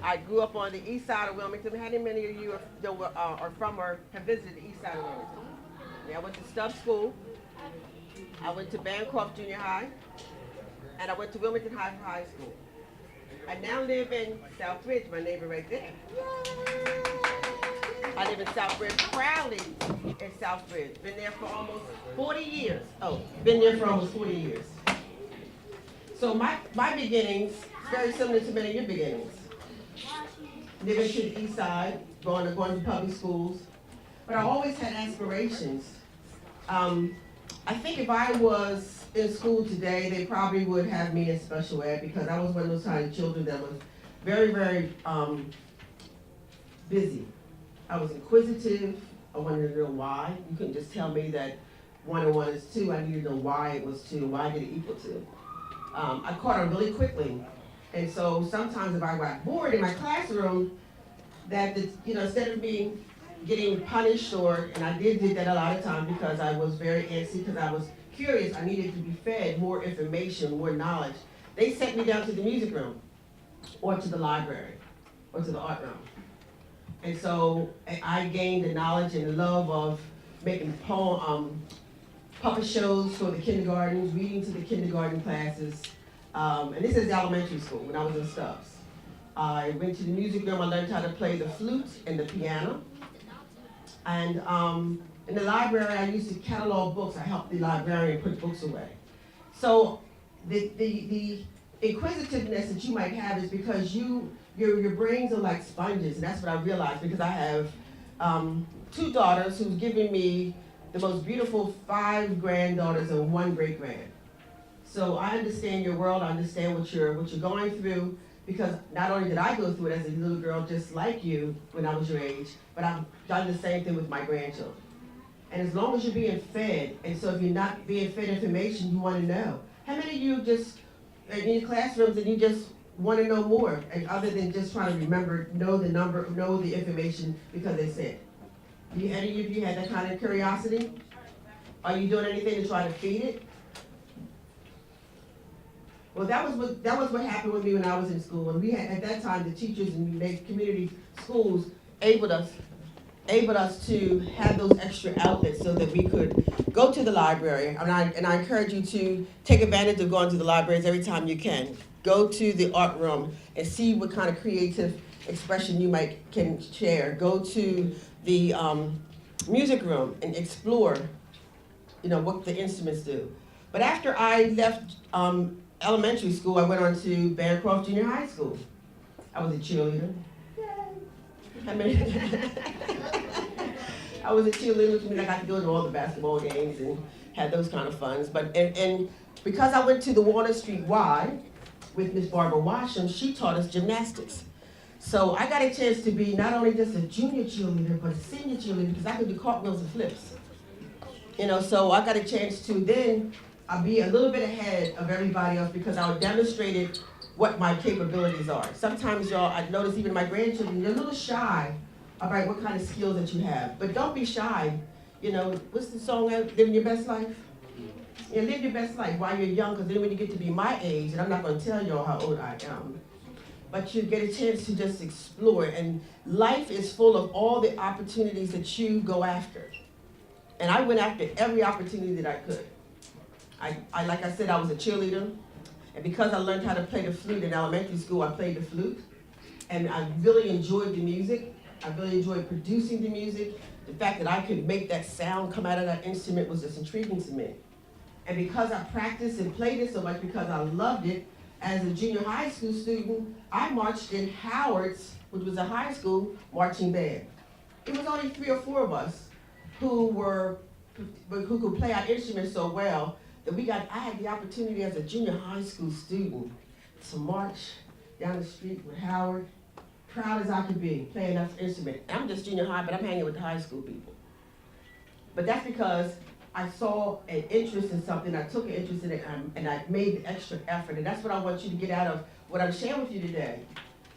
I grew up on the east side of Wilmington. How many of you are from or have visited the east side of Wilmington? Yeah, I went to Stubbs School. I went to Bancroft Junior High. And I went to Wilmington High for high school. I now live in Southbridge, my neighbor right there. I live in Southbridge, proudly in Southbridge. Been there for almost 40 years. Oh, been there for almost 40 years. So my beginnings, very similar to many of your beginnings. Living to the east side, going to public schools. But I always had aspirations. I think if I was in school today, they probably would have me in special ed because I was one of those kind of children that was very, very busy. I was inquisitive. I wanted to know why. You couldn't just tell me that 1 and 1 is 2. I needed to know why it was 2 and why did it equal 2. I caught on really quickly. And so sometimes if I got bored in my classroom, instead of me getting punished and I did that a lot of times because I was very antsy, because I was curious, I needed to be fed more information, more knowledge. They sent me down to the music room or to the library or to the art room. And so I gained the knowledge and the love of making puppet shows for the kindergartens, reading to the kindergarten classes. And this is elementary school when I was in Stubbs. I went to the music room, I learned how to play the flute and the piano. And in the library, I used to catalog books. I helped the librarian put books away. So the inquisitiveness that you might have is because your brains are like sponges, and that's what I realized because I have 2 daughters who've given me the most beautiful 5 granddaughters and 1 great-grand. So I understand your world, I understand what you're going through, because not only did I go through it as a little girl just like you when I was your age, but I've done the same thing with my grandchildren. And as long as you're being fed, and so if you're not being fed information, you want to know. How many of you just in your classrooms and you just want to know more, and other than just trying to remember, know the number, know the information because they said? Any of you had that kind of curiosity? Are you doing anything to try to feed it? Well, that was what happened with me when I was in school. And we had, at that time, the teachers in the community schools able us to have those extra outlets so that we could go to the library. And I encourage you to take advantage of going to the libraries every time you can. Go to the art room and see what kind of creative expression you can share. Go to the music room and explore, what the instruments do. But after I left elementary school, I went on to Bancroft Junior High School. I was a cheerleader. Yay. I was a cheerleader, which means I got to go to all the basketball games and had those kind of funs. But and because I went to the Warner Street Y with Miss Barbara Washam, she taught us gymnastics. So I got a chance to be not only just a junior cheerleader, but a senior cheerleader because I could do cartwheels and flips. So I got a chance to then I'll be a little bit ahead of everybody else because I demonstrated what my capabilities are. Sometimes y'all, I notice even my grandchildren, they're a little shy about what kind of skills that you have. But don't be shy. What's the song, Living Your Best Life? Yeah, live your best life while you're young, because then when you get to be my age, and I'm not going to tell y'all how old I am, but you get a chance to just explore. And life is full of all the opportunities that you go after. And I went after every opportunity that I could. I like I said, I was a cheerleader, and because I learned how to play the flute in elementary school, I played the flute, and I really enjoyed the music. I really enjoyed producing the music. The fact that I could make that sound come out of that instrument was just intriguing to me. And because I practiced and played it so much, because I loved it, as a junior high school student, I marched in Howard's, which was a high school, marching band. It was only 3 or 4 of us who could play our instruments so well that I had the opportunity as a junior high school student to march down the street with Howard, proud as I could be, playing that instrument. I'm just junior high, but I'm hanging with the high school people. But that's because I saw an interest in something, I took an interest in it, and I made the extra effort. And that's what I want you to get out of what I'm sharing with you today.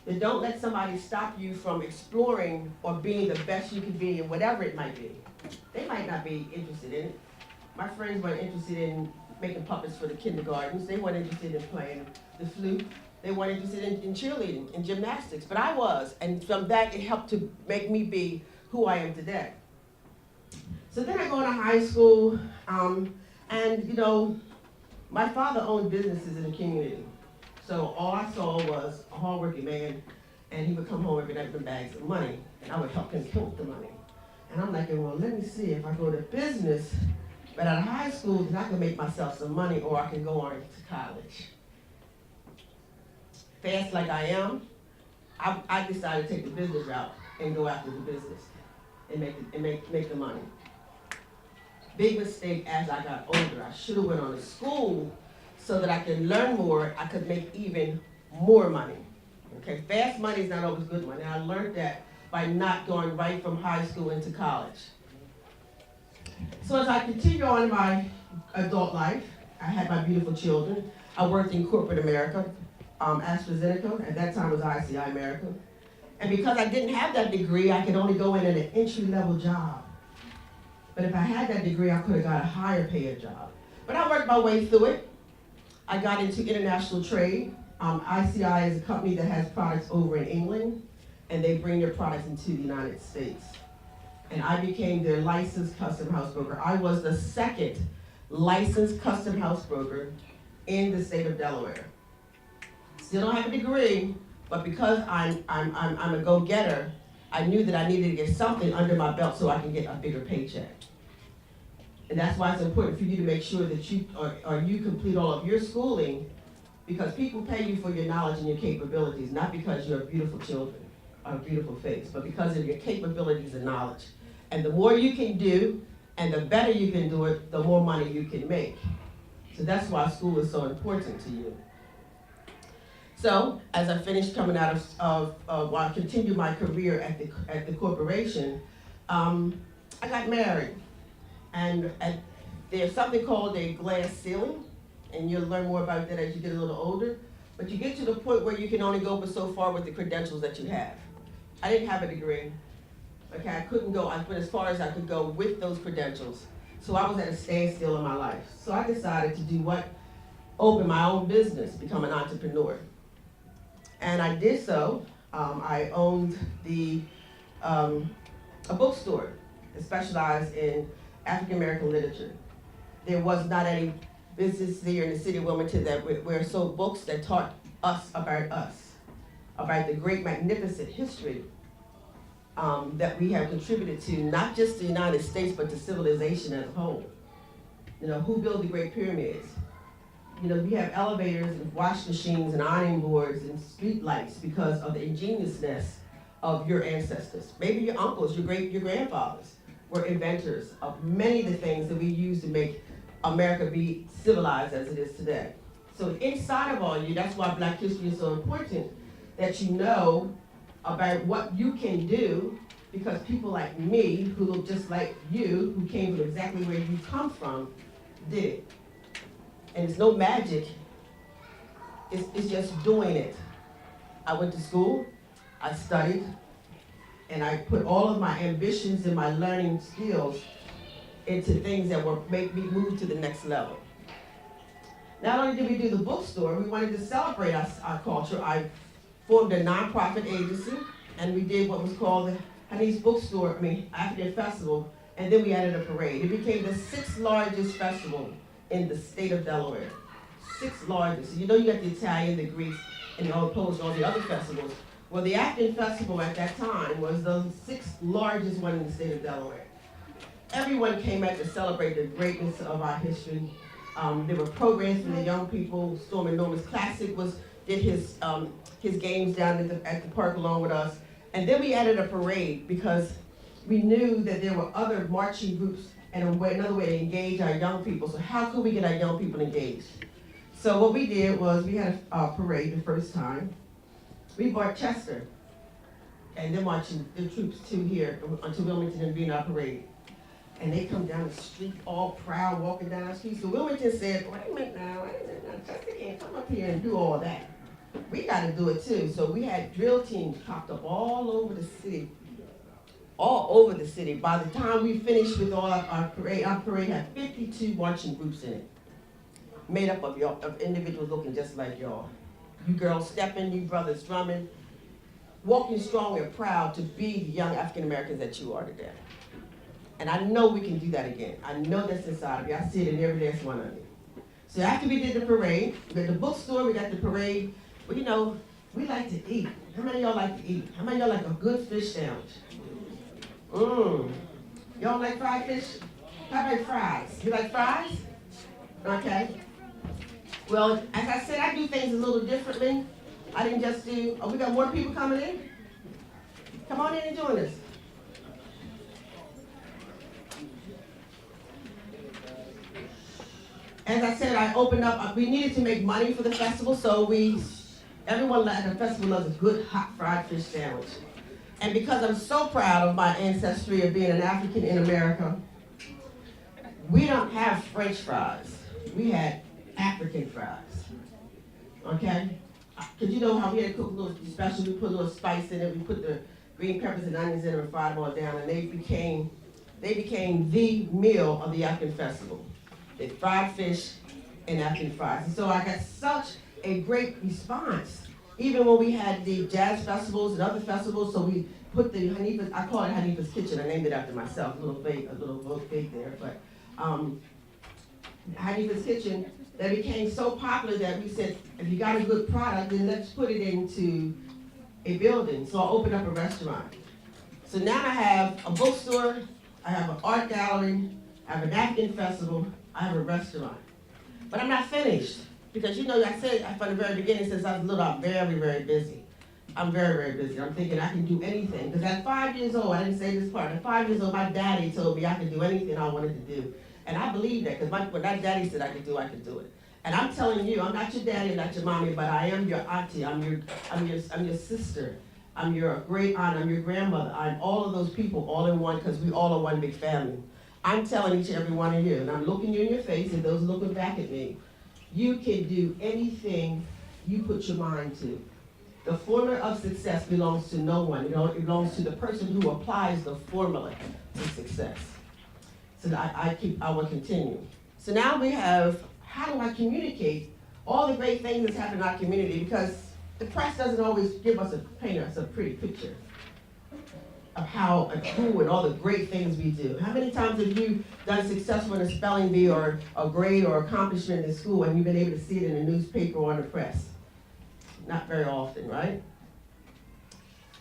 That don't let somebody stop you from exploring or being the best you can be in whatever it might be. They might not be interested in it. My friends weren't interested in making puppets for the kindergartens. They weren't interested in playing the flute. they weren't interested in cheerleading and gymnastics, but I was. And from that, it helped to make me be who I am today. So then I go into high school, and you know, my father owned businesses in the community. So all I saw was a hardworking man, and he would come home every night with bags of money, and I would help him count the money. And I'm like, well, let me see if I go to business, but out of high school, then I can make myself some money, or I can go on to college. Fast like I am, I decided to take the business route and go after the business and make the money. Big mistake as I got older. I should have went on to school so that I could learn more, I could make even more money. Okay, fast money is not always good money. I learned that by not going right from high school into college. So as I continue on in my adult life, I had my beautiful children. I worked in corporate America, AstraZeneca, at that time was ICI America. And because I didn't have that degree, I could only go in at an entry-level job. But if I had that degree, I could have got a higher paid job. But I worked my way through it. I got into international trade. ICI is a company that has products over in England, and they bring their products into the United States. And I became their licensed custom house broker. I was the second licensed custom house broker in the state of Delaware. Still don't have a degree, but because I'm a go-getter, I knew that I needed to get something under my belt so I can get a bigger paycheck. And that's why it's important for you to make sure that you complete all of your schooling, because people pay you for your knowledge and your capabilities, not because you're beautiful children or a beautiful face, but because of your capabilities and knowledge. And the more you can do, and the better you can do it, the more money you can make. So that's why school is so important to you. So, as I finished coming out while I continued my career at the corporation, I got married. And there's something called a glass ceiling, and you'll learn more about that as you get a little older. But you get to the point where you can only go but so far with the credentials that you have. I didn't have a degree. Okay, I couldn't go. I went as far as I could go with those credentials. So I was at a standstill in my life. So I decided to do what? Open my own business, become an entrepreneur. And I did so. I owned a bookstore that specialized in African American literature. There was not any business there in the city of Wilmington that where sold books that taught us, about the great, magnificent history that we have contributed to, not just the United States, but to civilization as a whole. You know, who built the Great Pyramids? You know, we have elevators and wash machines and ironing boards and street lights because of the ingeniousness of your ancestors. Maybe your uncles, your grandfathers were inventors of many of the things that we use to make America be civilized as it is today. So inside of all you, that's why Black history is so important, that you know about what you can do, because people like me, who look just like you, who came from exactly where you come from, did it. And it's no magic, it's just doing it. I went to school, I studied, and I put all of my ambitions and my learning skills into things that would make me move to the next level. Not only did we do the bookstore, we wanted to celebrate our culture. I formed a nonprofit agency, and we did what was called the African Festival, and then we added a parade. It became the 6th largest festival in the state of Delaware. 6th largest. So you know you got the Italian, the Greek, and all Polish, and all the other festivals. Well, the African Festival at that time was the 6th largest one in the state of Delaware. Everyone came out to celebrate the greatness of our history. There were programs for the young people. Storm and Norman's Classic did his games down at the park along with us. And then we added a parade because we knew that there were other marching groups and another way to engage our young people. So how could we get our young people engaged? So what we did was we had a parade the first time. We brought Chester and they're marching the troops to Wilmington and being our parade. And they come down the street all proud, walking down the street. So Wilmington said, wait a minute now, Chester can't come up here and do all that. We got to do it too. So we had drill teams popped up all over the city. By the time we finished with all our parade had 52 marching groups in it, made up of individuals looking just like y'all. you girls stepping, you brothers drumming, walking strong and proud to be the young African Americans that you are today. And I know we can do that again. I know that's inside of you. I see it in every last one of you. So after we did the parade, we got the bookstore, we got the parade. Well, you know, we like to eat. How many of y'all like to eat? How many of y'all like a good fish sandwich? Y'all like fried fish? How about fries? You like fries? Okay. Well, as I said, I do things a little differently. I didn't just do, oh, we got more people coming in? Come on in and join us. As I said, I opened up, we needed to make money for the festival, so everyone at the festival loves a good hot fried fish sandwich. And because I'm so proud of my ancestry of being an African in America, we don't have French fries. We had African fries, okay? Because you know how we had to cook a little special, we put a little spice in it, we put the green peppers and onions in it and fried them all down, and they became the meal of the African festival. They fried fish and African fries. And so I got such a great response. Even when we had the jazz festivals and other festivals, so we put the Hanifa's, I call it Hanifa's Kitchen, I named it after myself, a little fake there, but Hanifa's Kitchen, that became so popular that we said, if you got a good product, then let's put it into a building. So I opened up a restaurant. So now I have a bookstore, I have an art gallery, I have an African festival, I have a restaurant. But I'm not finished, because you know, I said from the very beginning, since I was little, I'm very, very busy. I'm very, very busy. I'm thinking I can do anything. Because at 5 years old, I didn't say this part, at 5 years old, my daddy told me I could do anything I wanted to do. And I believe that, because when my daddy said I could do it. And I'm telling you, I'm not your daddy, I'm not your mommy, but I am your auntie, I'm your sister, I'm your great aunt, I'm your grandmother, I'm all of those people all in one, because we all are one big family. I'm telling each and every one of you, and I'm looking you in your face, and those looking back at me, you can do anything you put your mind to. The formula of success belongs to no one. It belongs to the person who applies the formula to success. So I will continue. So now we have, how do I communicate all the great things that's happening in our community? Because the press doesn't always paint us a pretty picture of how and who and all the great things we do. How many times have you done successful in a spelling bee or a grade or accomplishment in school and you've been able to see it in the newspaper or in the press? Not very often, right?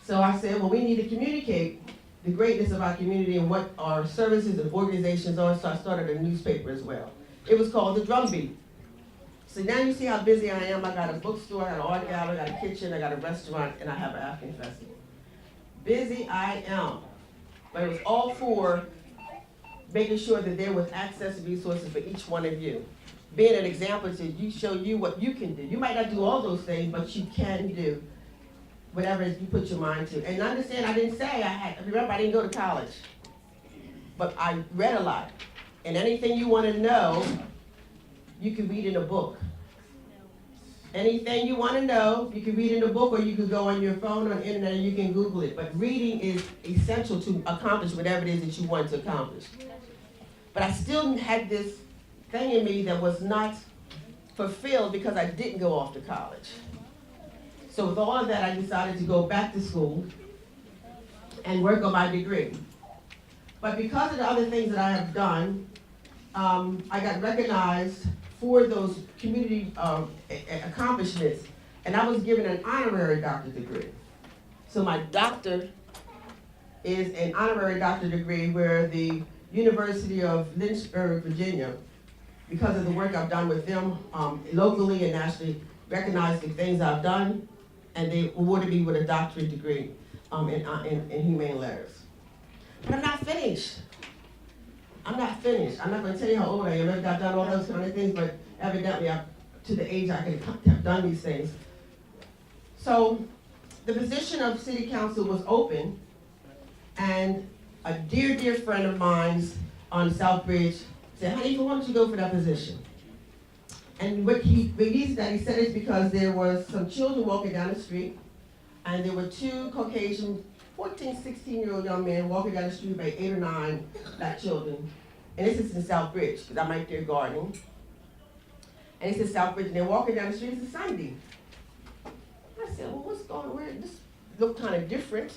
So I said, well, we need to communicate the greatness of our community and what our services and organizations are, so I started a newspaper as well. It was called The Drumbeat. So now you see how busy I am. I got a bookstore, I got an art gallery, I got a kitchen, I got a restaurant, and I have an African festival. Busy I am. But it was all for making sure that there was access to resources for each one of you. Being an example to show you what you can do. You might not do all those things, but you can do whatever you put your mind to. And understand, I didn't say remember I didn't go to college, but I read a lot. And anything you want to know, you can read in a book. Anything you want to know, you can read in a book, or you can go on your phone or the internet and you can Google it. But reading is essential to accomplish whatever it is that you want to accomplish. But I still had this thing in me that was not fulfilled because I didn't go off to college. So with all of that, I decided to go back to school and work on my degree. But because of the other things that I have done, I got recognized for those community accomplishments, and I was given an honorary doctorate degree. So my doctor is an honorary doctorate degree where the University of Lynchburg, Virginia, because of the work I've done with them locally and nationally, recognized the things I've done, and they awarded me with a doctorate degree in humane letters. But I'm not finished. I'm not finished. I'm not going to tell you how old I am. I've done all those kind of things, but evidently, to the age I could have done these things. So the position of city council was open, and a dear, dear friend of mine on Southbridge said, "Honey, why don't you go for that position?" And the reason that he said is because there was some children walking down the street, and there were two Caucasian 14, 16-year-old young men walking down the street by 8 or 9 black children. And this is in Southbridge, because I'm right there gardening. And it's in Southbridge, and they're walking down the street, it's a Sunday. said, well, what's going on? This looked kind of different.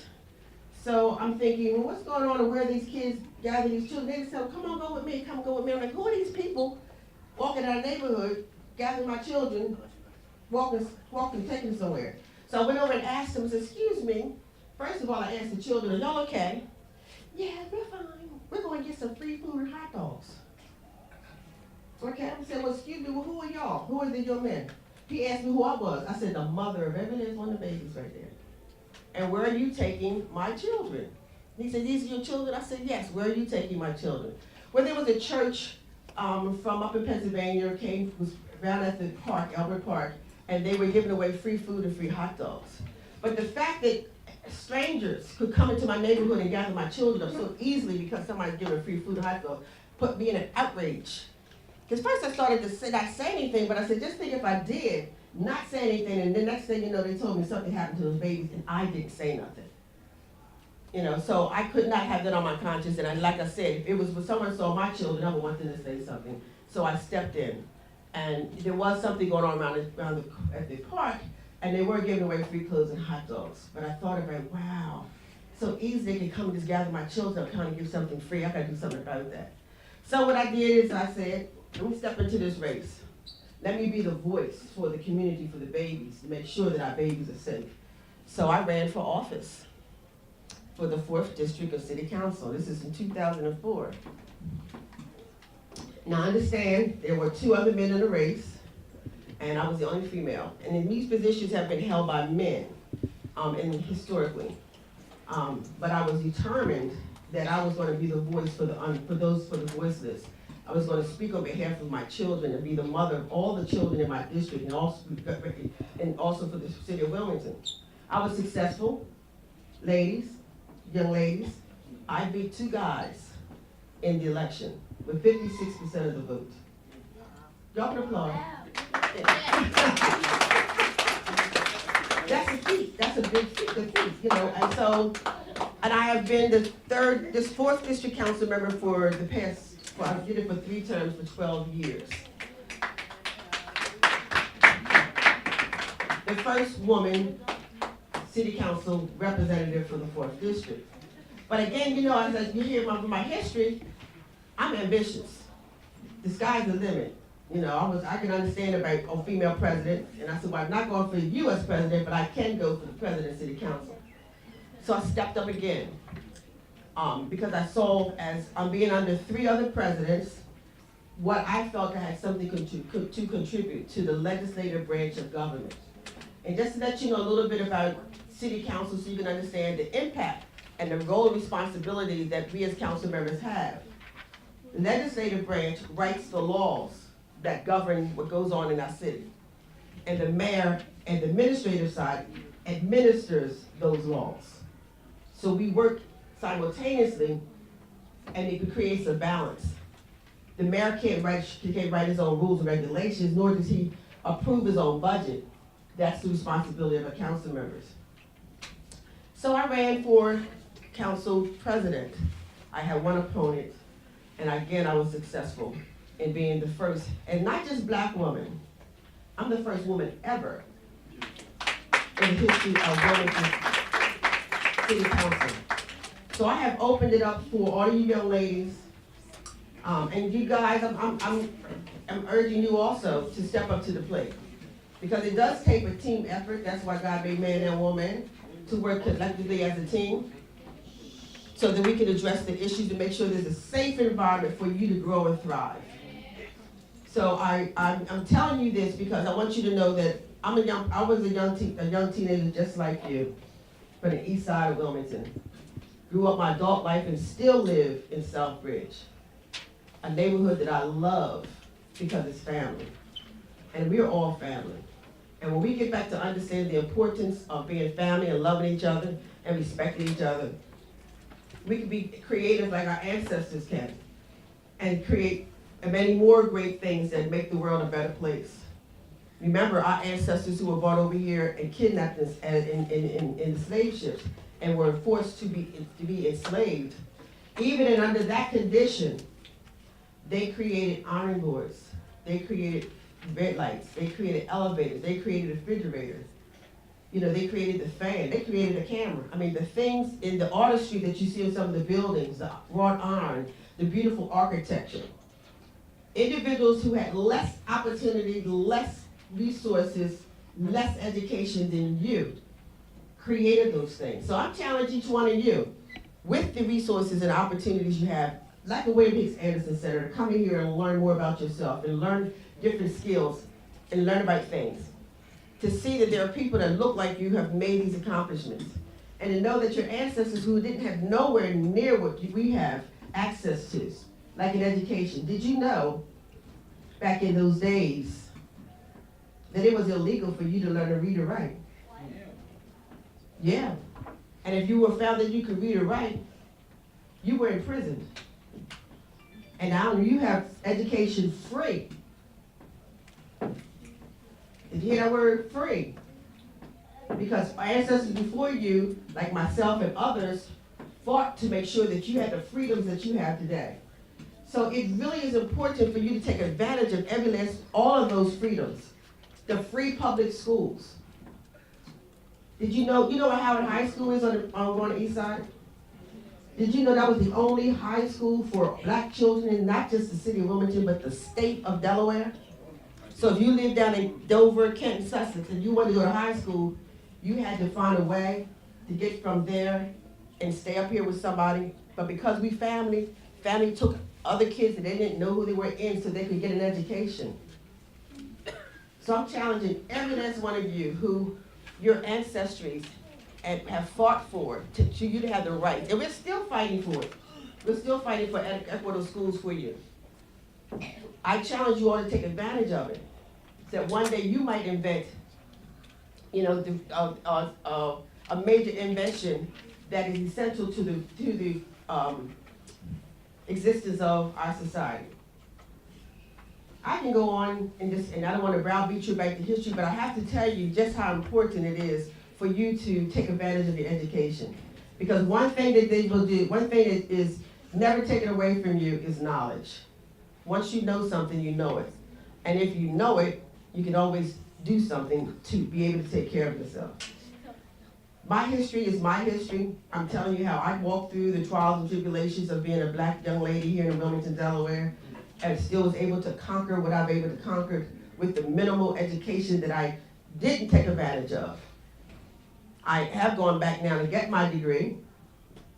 So I'm thinking, well, what's going on and where these kids gather these children? They said, come on, go with me, come go with me. I'm like, who are these people walking in our neighborhood, gathering my children, walking, taking somewhere? So I went over and asked them, I said, excuse me. First of all, I asked the children, are y'all okay? Yeah, we're fine. We're going to get some free food and hot dogs. Okay, I said, well, excuse me, well, who are y'all? Who are the young men? He asked me who I was. I said, the mother of every last one of the babies right there. And where are you taking my children? He said, these are your children? I said, yes, where are you taking my children? Well, there was a church from up in Pennsylvania, was around at the park, Albert Park, and they were giving away free food and free hot dogs. But the fact that strangers could come into my neighborhood and gather my children up so easily because somebody's giving free food and hot dogs put me in an outrage. Because first I started to not say anything, but I said, just think if I did not say anything, and the next thing you know, they told me something happened to those babies, and I didn't say nothing. You know, so I could not have that on my conscience, and like I said, if it was for someone saw my children, I would want them to say something. So I stepped in, and there was something going on at the park, and they were giving away free clothes and hot dogs. But I thought about, wow, so easy they can come and just gather my children up, trying to give something free. I got to do something about that. So what I did is I said, let me step into this race. Let me be the voice for the community, for the babies, to make sure that our babies are safe. So I ran for office for the 4th District of City Council. This is in 2004. Now understand, there were 2 other men in the race, and I was the only female. And then these positions have been held by men historically. But I was determined that I was going to be the voice for the voiceless. I was going to speak on behalf of my children and be the mother of all the children in my district and also for the city of Wilmington. I was successful. Ladies, young ladies, I beat 2 guys in the election with 56% of the vote. Y'all can applaud. That's a feat. That's a big feat, you know. And I have been this 4th district council member for the past. I did it for 3 terms for 12 years. The first woman city council representative for the 4th district. But again, you know, as you hear my history, I'm ambitious. The sky's the limit. You know, I can understand about a female president, and I said, well, I'm not going for the U.S. president, but I can go for the president of city council. So I stepped up again. Because I saw, as I'm being under 3 other presidents, what I felt I had something to contribute to the legislative branch of government. And just to let you know a little bit about city council so you can understand the impact and the role and responsibility that we as council members have. The legislative branch writes the laws that govern what goes on in our city. And the mayor and the administrative side administers those laws. So we work simultaneously, and it creates a balance. The mayor can't write his own rules and regulations, nor does he approve his own budget. That's the responsibility of our council members. So I ran for council president. I had 1 opponent, and again, I was successful in being the first, and not just black woman, I'm the first woman ever in the history of Wilmington City Council. So I have opened it up for all you young ladies, and you guys, I'm urging you also to step up to the plate. Because it does take a team effort, that's why God made man and woman, to work collectively as a team, so that we can address the issues and make sure there's a safe environment for you to grow and thrive. So I'm telling you this because I want you to know that I was a young teenager just like you, from the east side of Wilmington. Grew up my adult life and still live in Southbridge, a neighborhood that I love because it's family. And we're all family. And when we get back to understand the importance of being family and loving each other and respecting each other, we can be creative like our ancestors can and create many more great things that make the world a better place. Remember our ancestors who were brought over here and kidnapped in the slave ships and were forced to be enslaved. Even and under that condition, they created iron boards, they created red lights, they created elevators, they created refrigerators. You know, they created the fan, they created a camera. I mean, the things in the artistry that you see in some of the buildings, the wrought iron, the beautiful architecture. Individuals who had less opportunity, less resources, less education than you created those things. So I challenge each one of you, with the resources and opportunities you have, like the William Hicks Anderson Center, to come in here and learn more about yourself and learn different skills and learn about things. To see that there are people that look like you have made these accomplishments. And to know that your ancestors who didn't have nowhere near what we have access to, like in education. Did you know, back in those days, that it was illegal for you to learn to read or write? Yeah. And if you were found that you could read or write, you were imprisoned. And now you have education free. Did you hear that word, free? Because our ancestors before you, like myself and others, fought to make sure that you had the freedoms that you have today. So it really is important for you to take advantage of all of those freedoms. The free public schools. Did you know what Howard High School is on the east side? Did you know that was the only high school for black children in not just the city of Wilmington, but the state of Delaware? So if you lived down in Dover, Kent, and Sussex, and you wanted to go to high school, you had to find a way to get from there and stay up here with somebody. But because we family took other kids that they didn't know who they were in so they could get an education. So I'm challenging every last one of you who your ancestries and have fought for to you to have the rights. And we're still fighting for it. We're still fighting for equitable schools for you. I challenge you all to take advantage of it. That one day you might invent, a major invention that is essential to the existence of our society. I can go on and I don't want to browbeat you back to history, but I have to tell you just how important it is for you to take advantage of your education. Because one thing that they will do, one thing that is never taken away from you is knowledge. Once you know something, you know it. And if you know it, you can always do something to be able to take care of yourself. My history is my history. I'm telling you how I walked through the trials and tribulations of being a black young lady here in Wilmington, Delaware, and still was able to conquer what I've been able to conquer with the minimal education that I didn't take advantage of. I have gone back now to get my degree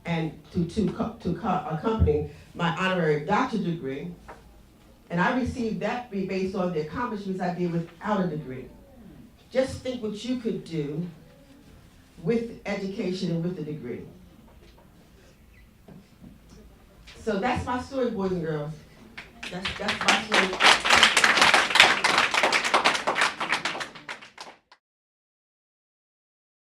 and to accompany my honorary doctorate degree. And I received that based on the accomplishments I did without a degree. Just think what you could do with education and with a degree. So that's my story, boys and girls. That's my story.